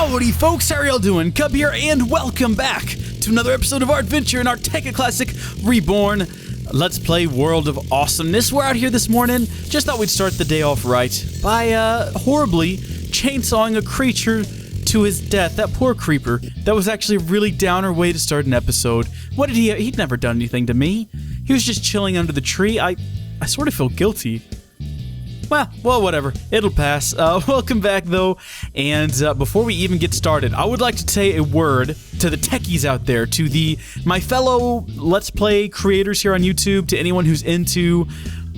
Howdy folks, how are y'all doing? Cub here, and welcome back to another episode of our adventure in our Tekkit classic, Reborn. Let's play World of Awesomeness. We're out here this morning, just thought we'd start the day off right by horribly chainsawing a creature to his death. That poor creeper. That was actually a really downer way to start an episode. What did he'd never done anything to me. He was just chilling under the tree. I sort of feel guilty. Well, whatever. It'll pass. Welcome back, though. And before we even get started, I would like to say a word to the techies out there, to my fellow Let's Play creators here on YouTube, to anyone who's into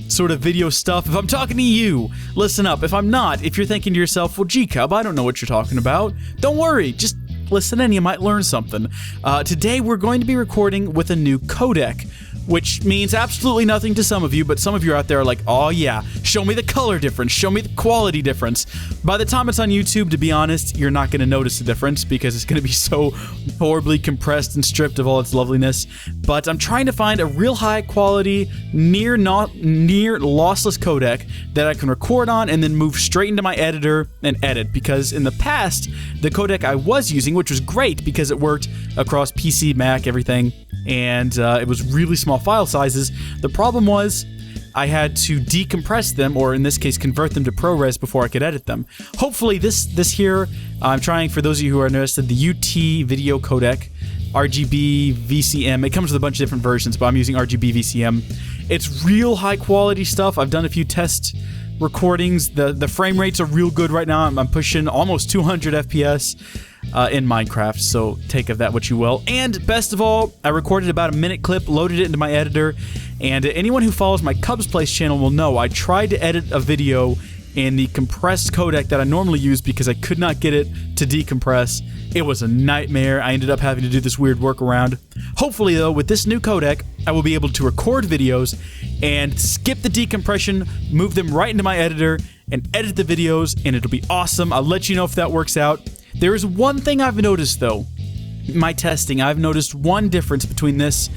sort of video stuff. If I'm talking to you, listen up. If I'm not, if you're thinking to yourself, well, gee, Cub, I don't know what you're talking about, don't worry. Just listen in. You might learn something. Today, we're going to be recording with a new codec, which means absolutely nothing to some of you, but some of you out there are like, oh yeah, show me the color difference, show me the quality difference. By the time it's on YouTube, to be honest, you're not going to notice the difference because it's going to be so horribly compressed and stripped of all its loveliness. But I'm trying to find a real high quality, near lossless codec that I can record on and then move straight into my editor and edit, because in the past, the codec I was using, which was great because it worked across PC, Mac, everything, and it was really small file sizes. The problem was I had to decompress them, or in this case convert them to ProRes before I could edit them. Hopefully this here, I'm trying, for those of you who are interested, the UT video codec, RGB VCM. It comes with a bunch of different versions, but I'm using RGB VCM. It's real high quality stuff. I've done a few test recordings. The frame rates are real good right now. I'm pushing almost 200 FPS in Minecraft, so take of that what you will. And best of all, I recorded about a minute clip, loaded it into my editor, and anyone who follows my Cubs Place channel will know I tried to edit a video in the compressed codec that I normally use because I could not get it to decompress. It was a nightmare. I ended up having to do this weird workaround. Hopefully, though, with this new codec, I will be able to record videos and skip the decompression, move them right into my editor, and edit the videos, and it'll be awesome. I'll let you know if that works out. There is one thing I've noticed, though. In my testing, I've noticed one difference between this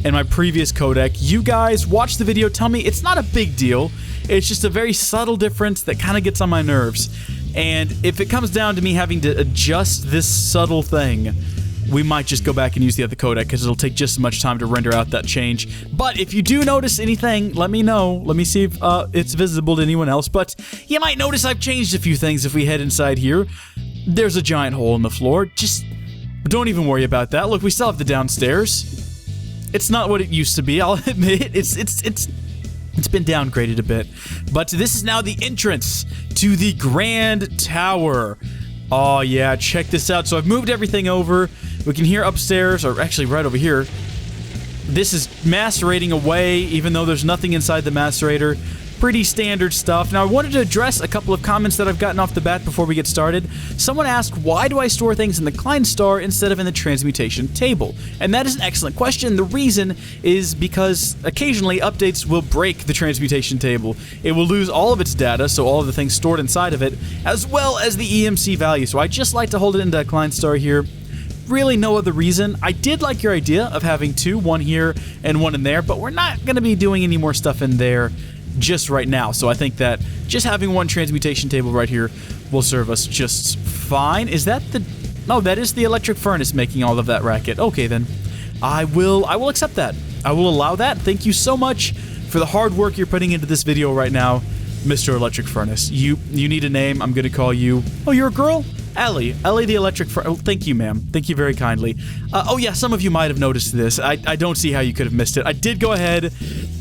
and my previous codec. You guys watch the video, tell me it's not a big deal. It's just a very subtle difference that kind of gets on my nerves. And if it comes down to me having to adjust this subtle thing, we might just go back and use the other codec because it'll take just as much time to render out that change. But if you do notice anything, let me know. Let me see if it's visible to anyone else. But you might notice I've changed a few things if we head inside here. There's a giant hole in the floor. Just don't even worry about that. Look, we still have the downstairs. It's not what it used to be, I'll admit. It's been downgraded a bit. But this is now the entrance to the Grand Tower. Oh yeah, check this out. So I've moved everything over. We can hear upstairs, or actually right over here. This is macerating away, even though there's nothing inside the macerator. Pretty standard stuff. Now, I wanted to address a couple of comments that I've gotten off the bat before we get started. Someone asked, why do I store things in the client star instead of in the transmutation table? And that is an excellent question. The reason is because occasionally updates will break the transmutation table. It will lose all of its data, so all of the things stored inside of it, as well as the EMC value. So I just like to hold it in the client star here. Really no other reason. I did like your idea of having two, one here and one in there, but we're not going to be doing any more stuff in there just right now. So I think that just having one transmutation table right here will serve us just fine. Is that the... No, that is the electric furnace making all of that racket. Okay, then. I will accept that. I will allow that. Thank you so much for the hard work you're putting into this video right now, Mr. Electric Furnace. You need a name. I'm going to call you... Oh, you're a girl? Ellie. Ellie the Electric Furnace. Oh, thank you, ma'am. Thank you very kindly. Oh, yeah, some of you might have noticed this. I don't see how you could have missed it. I did go ahead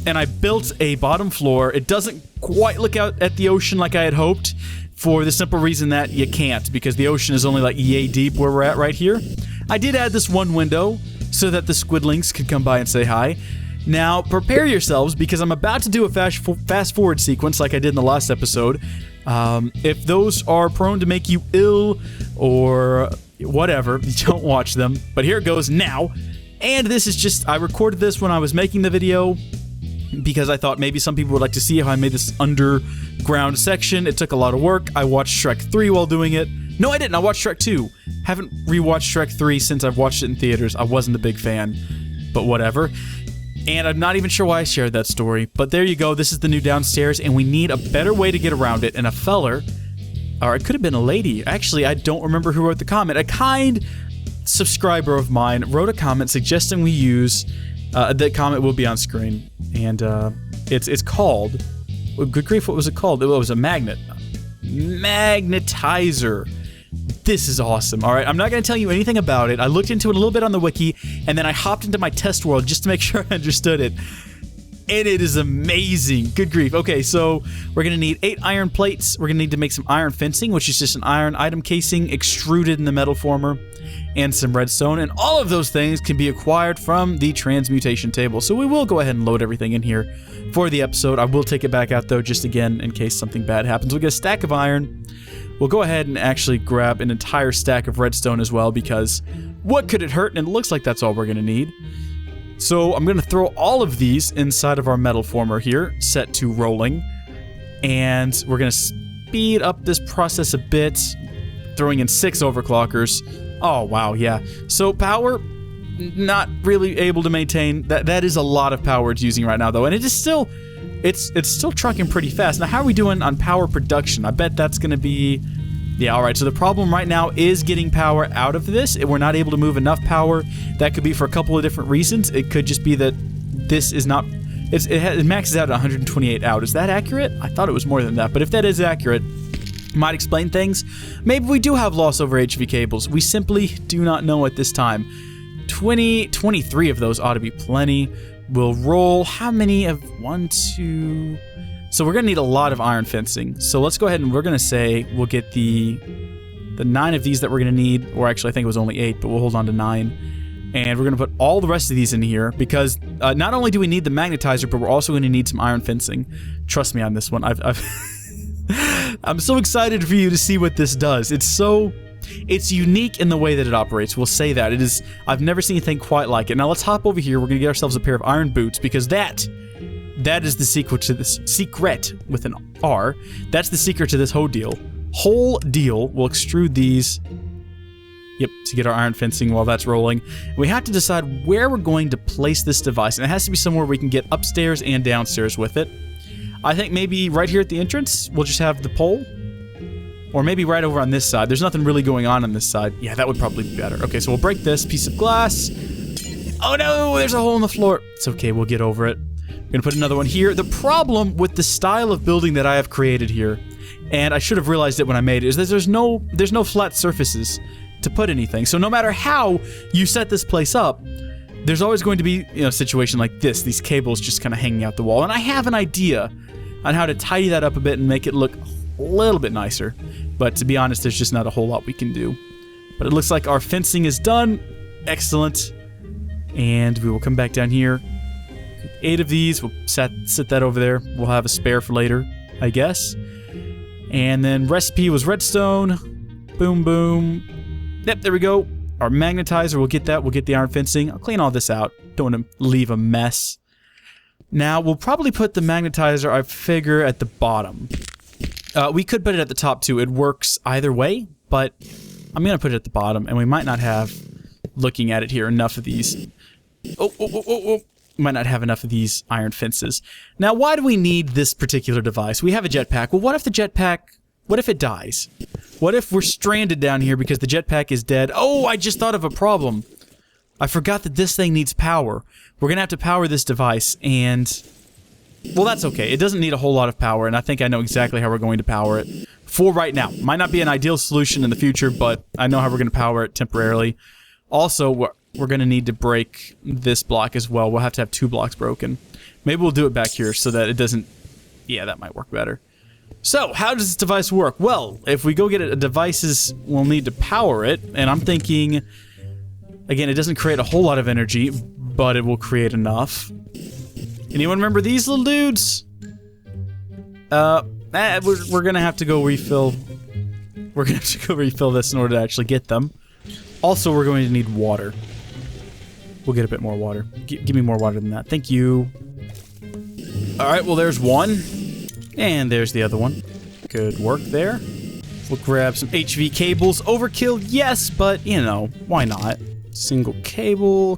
and I built a bottom floor. It doesn't quite look out at the ocean like I had hoped, for the simple reason that you can't, because the ocean is only like yay deep where we're at right here. I did add this one window so that the squidlings could come by and say hi. Now, prepare yourselves, because I'm about to do a fast forward sequence like I did in the last episode. If those are prone to make you ill or whatever, don't watch them. But here it goes now. And this is just, I recorded this when I was making the video because I thought maybe some people would like to see how I made this underground section. It took a lot of work. I watched Shrek 3 while doing it. No, I didn't. I watched Shrek 2. Haven't rewatched Shrek 3 since I've watched it in theaters. I wasn't a big fan, but whatever. And I'm not even sure why I shared that story, but there you go. This is the new downstairs, and we need a better way to get around it. And a feller or it could have been a lady. Actually, I don't remember who wrote the comment. A kind subscriber of mine wrote a comment suggesting we use, the comment will be on screen, and it's called, good grief, what was it called? It was a magnet. Magnetizer. This is awesome. All right, I'm not going to tell you anything about it. I looked into it a little bit on the wiki, and then I hopped into my test world just to make sure I understood it. And it is amazing. Good grief. Okay, so we're going to need 8 iron plates. We're going to need to make some iron fencing, which is just an iron item casing extruded in the metal former, and some redstone. And all of those things can be acquired from the transmutation table. So we will go ahead and load everything in here for the episode. I will take it back out, though, just again in case something bad happens. We'll get a stack of iron. We'll go ahead and actually grab an entire stack of redstone as well, because what could it hurt? And it looks like that's all we're going to need. So I'm going to throw all of these inside of our metal former here, set to rolling. And we're going to speed up this process a bit, throwing in 6 overclockers. Oh, wow, yeah. So power, not really able to maintain. That is a lot of power it's using right now, though. And it is still, it's still trucking pretty fast. Now, how are we doing on power production? I bet that's going to be... Yeah, alright, so the problem right now is getting power out of this. We're not able to move enough power. That could be for a couple of different reasons. It could just be that this is not... It maxes out at 128 out. Is that accurate? I thought it was more than that, but if that is accurate, might explain things. Maybe we do have loss over HV cables. We simply do not know at this time. 23 of those ought to be plenty. We'll roll how many of... 1, 2... So we're going to need a lot of iron fencing. So let's go ahead and we're going to say we'll get the 9 of these that we're going to need. Or actually, I think it was only 8, but we'll hold on to 9. And we're going to put all the rest of these in here because not only do we need the magnetizer, but we're also going to need some iron fencing. Trust me on this one. I'm so excited for you to see what this does. It's unique in the way that it operates. We'll say that. It is. I've never seen anything quite like it. Now let's hop over here. We're going to get ourselves a pair of iron boots because that is the secret to this. Secret with an R. That's the secret to this whole deal. We'll extrude these. Yep, to get our iron fencing while that's rolling. We have to decide where we're going to place this device, and it has to be somewhere we can get upstairs and downstairs with it. I think maybe right here at the entrance, we'll just have the pole. Or maybe right over on this side. There's nothing really going on this side. Yeah, that would probably be better. Okay, so we'll break this piece of glass. Oh no, there's a hole in the floor. It's okay, we'll get over it. We're gonna put another one here. The problem with the style of building that I have created here, and I should have realized it when I made it, is that there's no flat surfaces to put anything. So no matter how you set this place up, there's always going to be, a situation like this, these cables just kind of hanging out the wall. And I have an idea on how to tidy that up a bit and make it look a little bit nicer. But to be honest, there's just not a whole lot we can do. But it looks like our fencing is done. Excellent. And we will come back down here. 8 of these. We'll set that over there. We'll have a spare for later, I guess. And then recipe was redstone. Boom, boom. Yep, there we go. Our magnetizer, we'll get that. We'll get the iron fencing. I'll clean all this out. Don't want to leave a mess. Now, we'll probably put the magnetizer, I figure, at the bottom. We could put it at the top, too. It works either way, but I'm going to put it at the bottom, and we might not have, looking at it here, enough of these. Oh. Might not have enough of these iron fences. Now, why do we need this particular device? We have a jetpack. Well, what if the jetpack... What if it dies? What if we're stranded down here because the jetpack is dead? Oh, I just thought of a problem. I forgot that this thing needs power. We're going to have to power this device, and... Well, that's okay. It doesn't need a whole lot of power, and I think I know exactly how we're going to power it. For right now. Might not be an ideal solution in the future, but I know how we're going to power it temporarily. Also, we're going to need to break this block as well. We'll have to have 2 blocks broken. Maybe we'll do it back here so that it doesn't... Yeah, that might work better. So, how does this device work? Well, if we go get a devices, we'll need to power it. And I'm thinking... Again, it doesn't create a whole lot of energy, but it will create enough. Anyone remember these little dudes? We're going to have to go refill... We're going to have to go refill this in order to actually get them. Also, we're going to need water. We'll get a bit more water. Give me more water than that. Thank you. Alright, well, there's one. And there's the other one. Good work there. We'll grab some HV cables. Overkill, yes, but, why not? Single cable.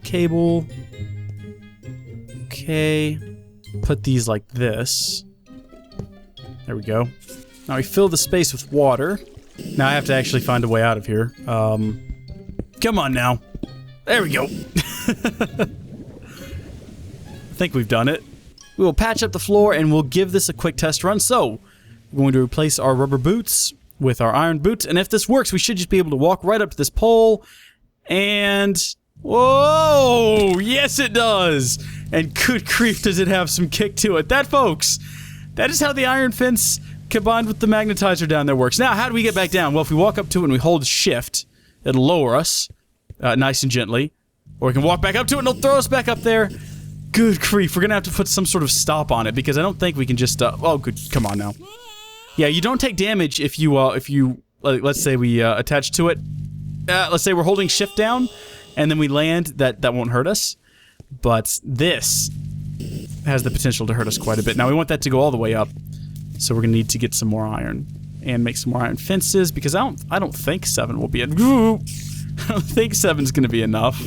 Okay. Put these like this. There we go. Now we fill the space with water. Now I have to actually find a way out of here. Come on now. There we go. I think we've done it. We will patch up the floor and we'll give this a quick test run. So, we're going to replace our rubber boots with our iron boots. And if this works, we should just be able to walk right up to this pole and... Whoa! Yes, it does! And good grief, does it have some kick to it. That, folks, that is how the iron fence combined with the magnetizer down there works. Now, how do we get back down? Well, if we walk up to it and we hold shift, it'll lower us nice and gently. Or we can walk back up to it and it'll throw us back up there. Good grief, we're gonna have to put some sort of stop on it because I don't think we can just, oh, good, come on now. Yeah, you don't take damage if you, let's say we, attach to it. Let's say we're holding shift down and then we land, that won't hurt us. But this has the potential to hurt us quite a bit. Now, we want that to go all the way up. So we're gonna need to get some more iron. And make some more iron fences because I don't think 7 will be I don't think 7's gonna be enough.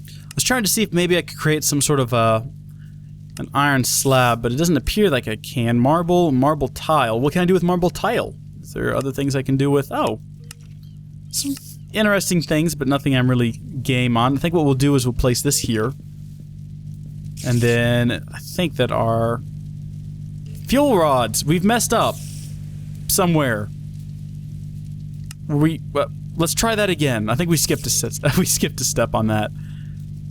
I was trying to see if maybe I could create some sort of an iron slab, but it doesn't appear like I can. Marble tile. What can I do with marble tile? Is there other things I can do with... Oh. Some interesting things, but nothing I'm really game on. I think what we'll do is we'll place this here. And then I think that our fuel rods, we've messed up somewhere. Let's try that again. I think we skipped a step on that.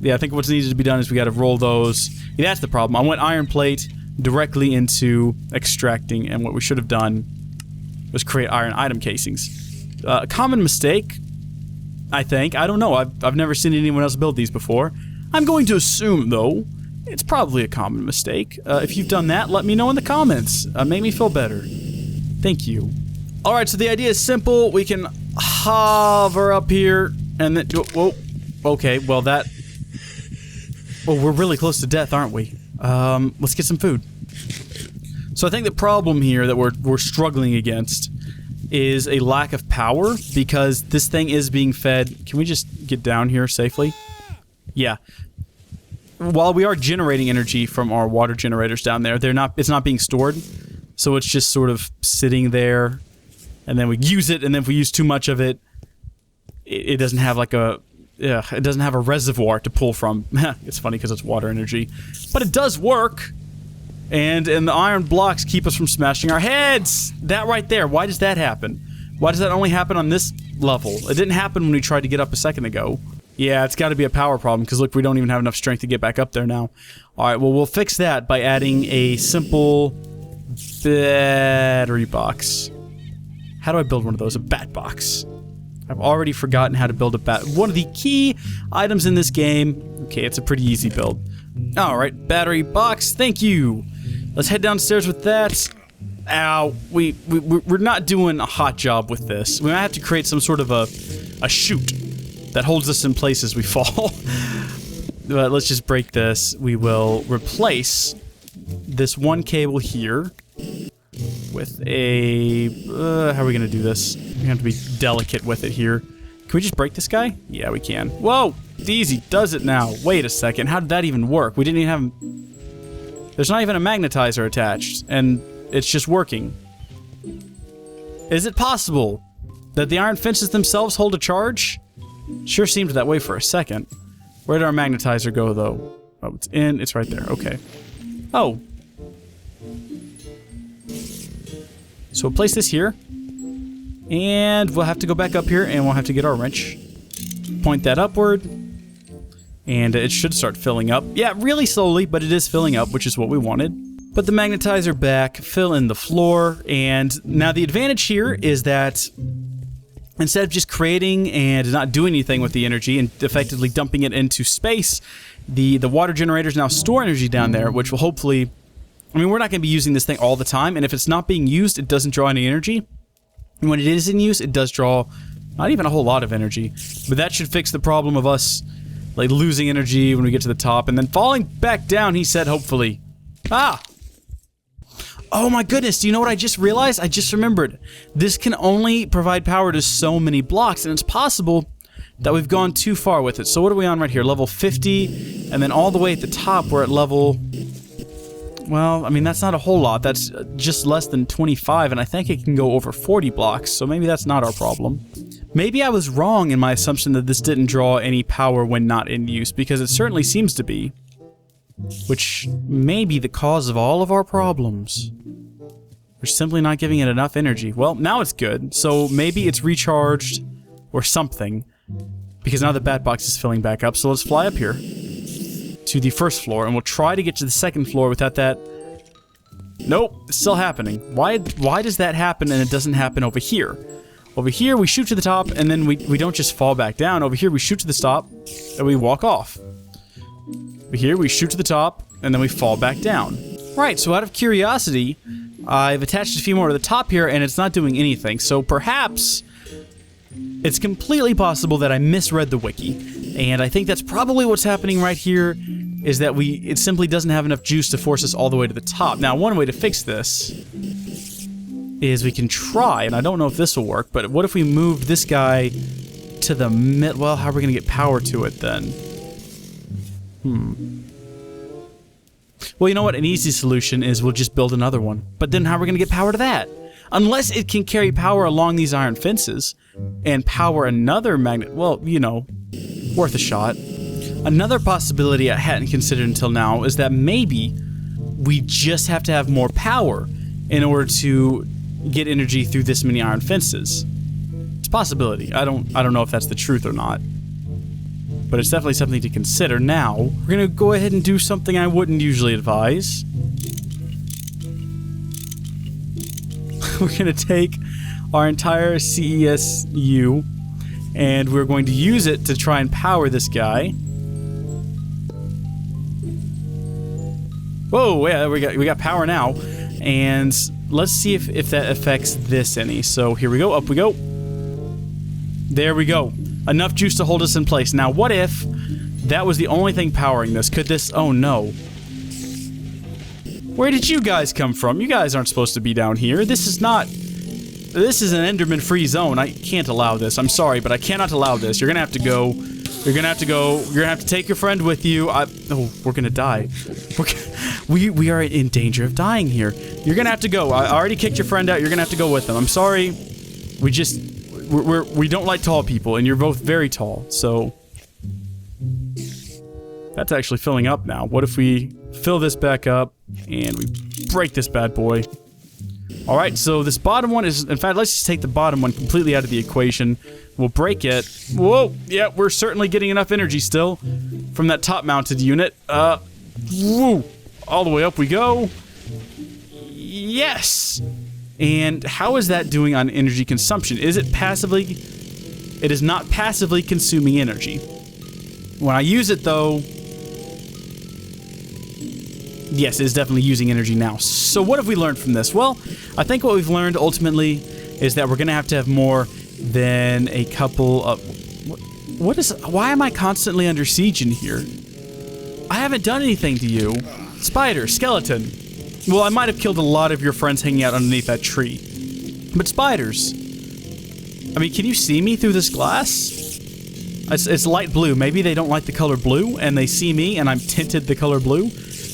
Yeah, I think what's needed to be done is we got to roll those. Yeah, that's the problem. I went iron plate directly into extracting, and what we should have done was create iron item casings. A common mistake, I think. I don't know. I've never seen anyone else build these before. I'm going to assume, though, it's probably a common mistake. If you've done that, let me know in the comments. Make me feel better. Thank you. Alright, so the idea is simple. We can hover up here, and then... Whoa. Okay, well that... Well, we're really close to death, aren't we? Let's get some food. So I think the problem here that we're struggling against is a lack of power, because this thing is being fed... Can we just get down here safely? Yeah. While we are generating energy from our water generators down there, it's not being stored, so it's just sort of sitting there, and then we use it, and then if we use too much of it, it doesn't have like a... Yeah, it doesn't have a reservoir to pull from. It's funny because it's water energy. But it does work! And the iron blocks keep us from smashing our heads! That right there, why does that happen? Why does that only happen on this level? It didn't happen when we tried to get up a second ago. Yeah, it's got to be a power problem, because look, we don't even have enough strength to get back up there now. Alright, well, we'll fix that by adding a simple battery box. How do I build one of those? A bat box. I've already forgotten how to build a bat. One of the key items in this game. Okay, it's a pretty easy build. Alright, battery box, thank you. Let's head downstairs with that. Ow, we're not doing a hot job with this. We might have to create some sort of a chute that holds us in place as we fall. But let's just break this. We will replace this one cable here with a... how are we gonna do this? We have to be delicate with it here. Can we just break this guy? Yeah, we can. Whoa! Easy does it now. Wait a second, how did that even work? We didn't even have... There's not even a magnetizer attached, and it's just working. Is it possible that the iron fences themselves hold a charge? Sure seemed that way for a second. Where did our magnetizer go, though? Oh, it's right there, okay. Oh. So we'll place this here. And we'll have to go back up here, and we'll have to get our wrench. Point that upward. And it should start filling up. Yeah, really slowly, but it is filling up, which is what we wanted. Put the magnetizer back, fill in the floor, and now the advantage here is that instead of just creating and not doing anything with the energy and effectively dumping it into space, the water generators now store energy down there, which will hopefully... I mean, we're not going to be using this thing all the time, and if it's not being used, it doesn't draw any energy. And when it is in use, it does draw not even a whole lot of energy. But that should fix the problem of us, like, losing energy when we get to the top, and then falling back down, he said, hopefully. Ah! Oh my goodness, do you know what I just realized? I just remembered. This can only provide power to so many blocks, and it's possible that we've gone too far with it. So what are we on right here? Level 50, and then all the way at the top, we're at level... Well, I mean, that's not a whole lot. That's just less than 25, and I think it can go over 40 blocks, so maybe that's not our problem. Maybe I was wrong in my assumption that this didn't draw any power when not in use, because it certainly seems to be. Which may be the cause of all of our problems. We're simply not giving it enough energy. Well, now it's good, so maybe it's recharged or something, because now the bat box is filling back up, so let's fly up here to the first floor, and we'll try to get to the second floor without that. Nope, it's still happening. Why does that happen and it doesn't happen over here? Over here, we shoot to the top, and then we don't just fall back down. Over here, we shoot to the top, and we walk off. Over here, we shoot to the top, and then we fall back down. Right, so out of curiosity, I've attached a few more to the top here, and it's not doing anything. So perhaps it's completely possible that I misread the wiki, and I think that's probably what's happening right here, is that it simply doesn't have enough juice to force us all the way to the top. Now, one way to fix this is we can try, and I don't know if this will work, but what if we moved this guy to the mid... Well, how are we going to get power to it then? Well, you know what? An easy solution is we'll just build another one. But then how are we going to get power to that? Unless it can carry power along these iron fences and power another magnet... Well, you know, worth a shot. Another possibility I hadn't considered until now is that maybe we just have to have more power in order to get energy through this many iron fences. It's a possibility. I don't know if that's the truth or not. But it's definitely something to consider. Now, we're going to go ahead and do something I wouldn't usually advise. We're going to take our entire CESU and we're going to use it to try and power this guy. Whoa, yeah, we got power now. And let's see if that affects this any. So here we go, up we go. There we go. Enough juice to hold us in place. Now, what if that was the only thing powering this? Could this... Oh, no. Where did you guys come from? You guys aren't supposed to be down here. This is not... This is an Enderman-free zone. I can't allow this. I'm sorry, but I cannot allow this. You're gonna have to go. You're gonna have to go. You're gonna have to take your friend with you. Oh, we're gonna die. We are in danger of dying here. You're gonna have to go. I already kicked your friend out. You're gonna have to go with them. I'm sorry. We don't like tall people, and you're both very tall, so... That's actually filling up now. What if we fill this back up, and we break this bad boy? Alright, so this bottom one is... In fact, let's just take the bottom one completely out of the equation. We'll break it. Whoa! Yeah, we're certainly getting enough energy still from that top-mounted unit. Woo! All the way up we go. Yes! And how is that doing on energy consumption? Is it passively... It is not passively consuming energy. When I use it, though... Yes, it is definitely using energy now. So what have we learned from this? Well, I think what we've learned ultimately is that we're going to have more than a couple of... What is... Why am I constantly under siege in here? I haven't done anything to you. Spider, skeleton. Well, I might have killed a lot of your friends hanging out underneath that tree. But spiders. I mean, can you see me through this glass? It's light blue. Maybe they don't like the color blue, and they see me, and I'm tinted the color blue.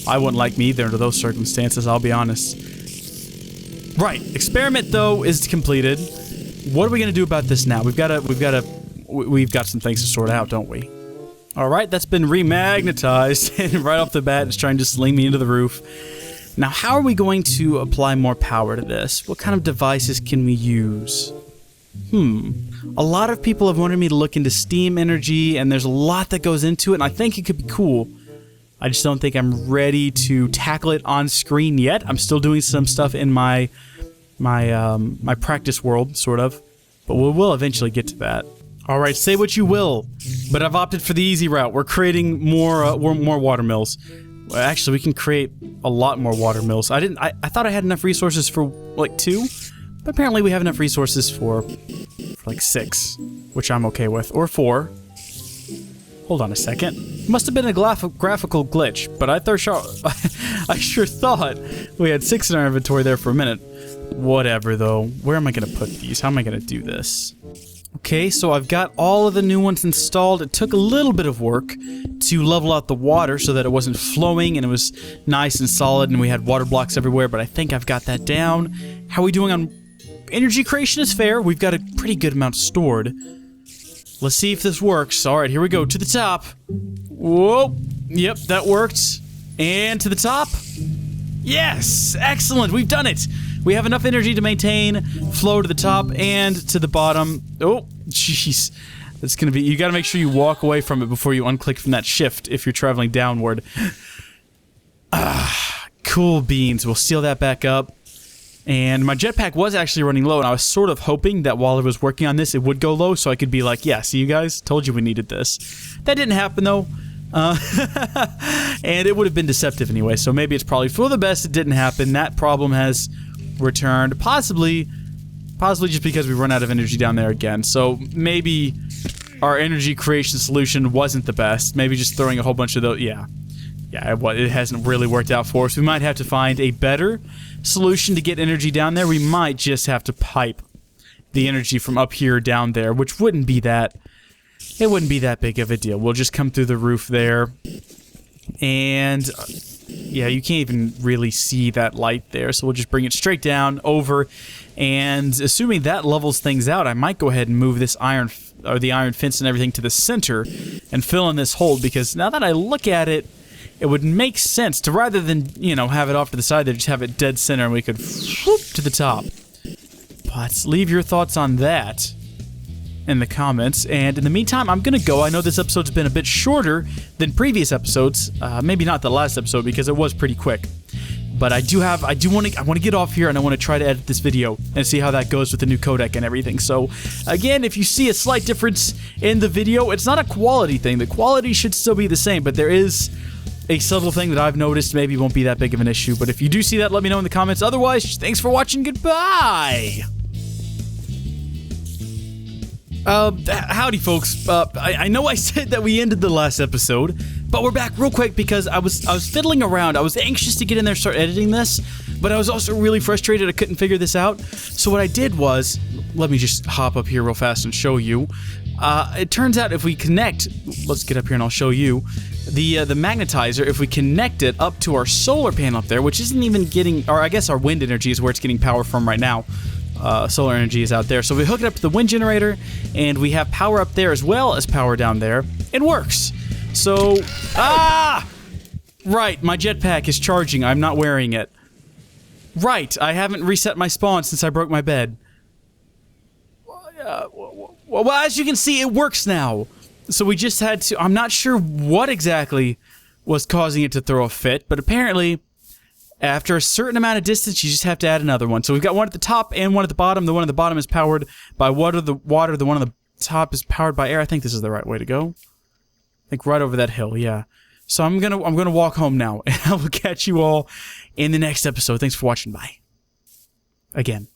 I wouldn't like me either under those circumstances, I'll be honest. Right, experiment, though, is completed. What are we going to do about this now? We've got some things to sort out, don't we? Alright, that's been remagnetized, and right off the bat, it's trying to sling me into the roof. Now, how are we going to apply more power to this? What kind of devices can we use? A lot of people have wanted me to look into steam energy, and there's a lot that goes into it, and I think it could be cool. I just don't think I'm ready to tackle it on screen yet. I'm still doing some stuff in my practice world, sort of. But we will eventually get to that. Alright, say what you will, but I've opted for the easy route. We're creating more water mills. Well, actually, we can create a lot more water mills. I thought I had enough resources for, like, 2, but apparently we have enough resources for like, 6, which I'm okay with, or 4. Hold on a second. Must have been a graphical glitch, but I sure thought we had 6 in our inventory there for a minute. Whatever, though. Where am I going to put these? How am I going to do this? Okay, so I've got all of the new ones installed. It took a little bit of work to level out the water so that it wasn't flowing and it was nice and solid and we had water blocks everywhere, but I think I've got that down. How are we doing on energy creation? Is fair. We've got a pretty good amount stored. Let's see if this works. Alright, here we go. To the top. Whoa. Yep, that worked. And to the top. Yes! Excellent! We've done it! We have enough energy to maintain flow to the top and to the bottom. Oh, jeez. That's gonna be... You gotta make sure you walk away from it before you unclick from that shift if you're traveling downward. Cool beans. We'll seal that back up. And my jetpack was actually running low, and I was sort of hoping that while I was working on this, it would go low, so I could be like, yeah, see you guys? Told you we needed this. That didn't happen, though. And it would have been deceptive anyway, so maybe it's probably for the best it didn't happen. That problem has returned, possibly just because we run out of energy down there again. So maybe our energy creation solution wasn't the best. Maybe just throwing a whole bunch of those, yeah, it hasn't really worked out for us. We might have to find a better solution to get energy down there. We might just have to pipe the energy from up here down there, which wouldn't be that... It wouldn't be that big of a deal. We'll just come through the roof there. And... yeah, you can't even really see that light there, so we'll just bring it straight down, over, and assuming that levels things out, I might go ahead and move this iron fence and everything to the center and fill in this hole, because now that I look at it, it would make sense to, rather than, you know, have it off to the side there, just have it dead center and we could whoop to the top. But leave your thoughts on that in the comments, and in the meantime, I'm gonna go. I know this episode's been a bit shorter than previous episodes, maybe not the last episode because it was pretty quick, but I want to get off here and I want to try to edit this video and see how that goes with the new codec and everything. So again, if you see a slight difference in the video, it's not a quality thing. The quality should still be the same, but there is a subtle thing that I've noticed. Maybe won't be that big of an issue, but if you do see that, let me know in the comments. Otherwise, thanks for watching. Goodbye. Howdy folks, I know I said that we ended the last episode, but we're back real quick because I was fiddling around. I was anxious to get in there and start editing this, but I was also really frustrated I couldn't figure this out. So what I did was, let me just hop up here real fast and show you. It turns out if we connect, let's get up here and I'll show you, the Magnetizer, if we connect it up to our solar panel up there, which isn't even getting, or I guess our wind energy is where it's getting power from right now. Solar energy is out there. So we hook it up to the wind generator, and we have power up there as well as power down there. It works. So, right, my jetpack is charging. I'm not wearing it. Right, I haven't reset my spawn since I broke my bed. Well, as you can see, it works now. So we just had to... I'm not sure what exactly was causing it to throw a fit, but apparently... After a certain amount of distance, you just have to add another one. So we've got one at the top and one at the bottom. The one at the bottom is powered by water. The one at the top is powered by air. I think this is the right way to go. I think right over that hill, yeah. So I'm gonna walk home now, and I will catch you all in the next episode. Thanks for watching. Bye. Again.